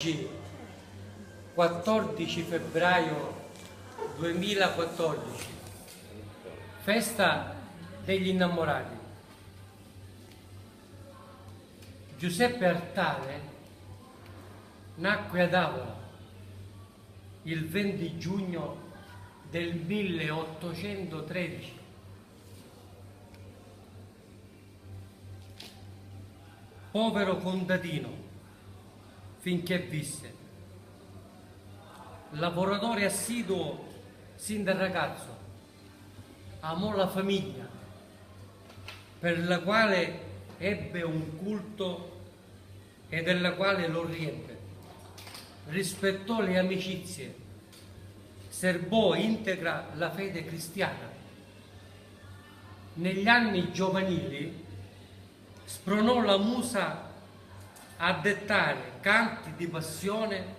Oggi 14 febbraio 2014, festa degli innamorati. Giuseppe Artale nacque ad Avola il 20 giugno del 1813. Povero contadino finché visse, lavoratore assiduo sin da ragazzo, amò la famiglia, per la quale ebbe un culto e della quale lo riebbe, rispettò le amicizie, serbò integra la fede cristiana. Negli anni giovanili spronò la musa a dettare canti di passione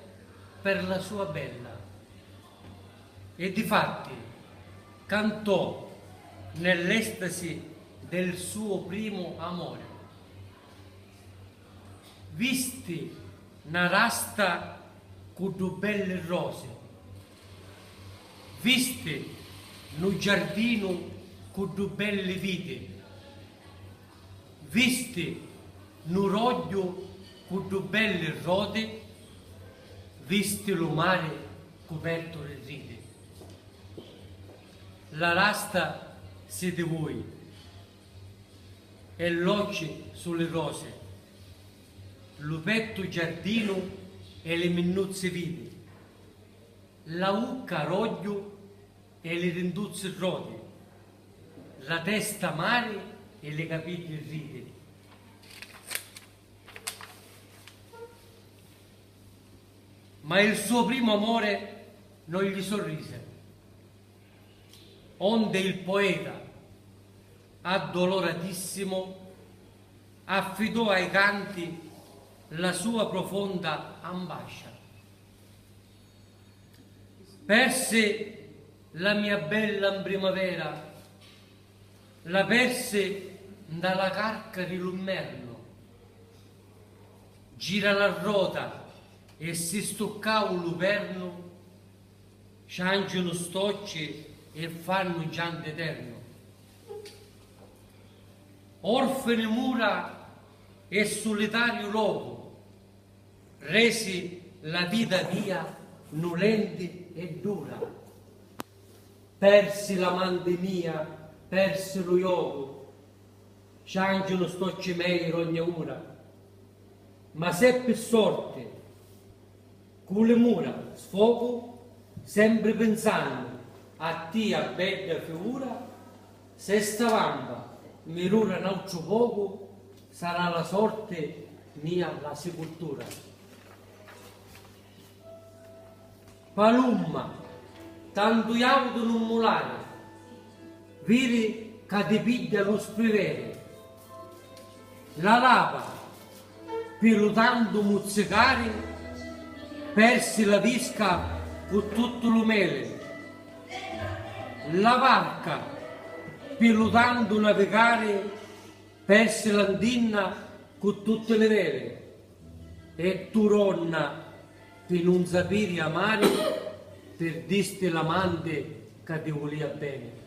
per la sua bella e difatti cantò nell'estasi del suo primo amore. Visti una rasta con due belle rose, visti un giardino con due belle vite, visti un roglio con due belle rode, visti lo mare coperto di ride. La rasta siete voi e l'occhi sulle rose, l'upetto giardino e le minnuzze vite, la ucca roglio e le rinduzze rode, la testa mare e le capite ride. Ma il suo primo amore non gli sorrise, onde il poeta, addoloratissimo, affidò ai canti la sua profonda ambascia. Perse la mia bella in primavera, la perse dalla carca di Lummerno, gira la rota e si stoccava un luperno, ciangiano stocci e fanno un pianto eterno. Orfane mura e solitario luogo, resi la vita mia nolente e dura. Persi l'amante mia, persi lo iogo, ciangiano stocci miei ogni ora, ma seppi sorte con le mura sfogo, sempre pensando a tia bella figura, se stavamba mi rura un altro poco, sarà la sorte mia la sepoltura. Palumma, tanto iauto non mulare, vedi che ti piglia lo sprivere, la lava, pilotando muzzicare, persi la visca con tutto lo mele, la barca pilotando navigare persi l'andinna con tutte le vele, e tu ronna per non sapere amare, perdisti l'amante che ti voleva bene.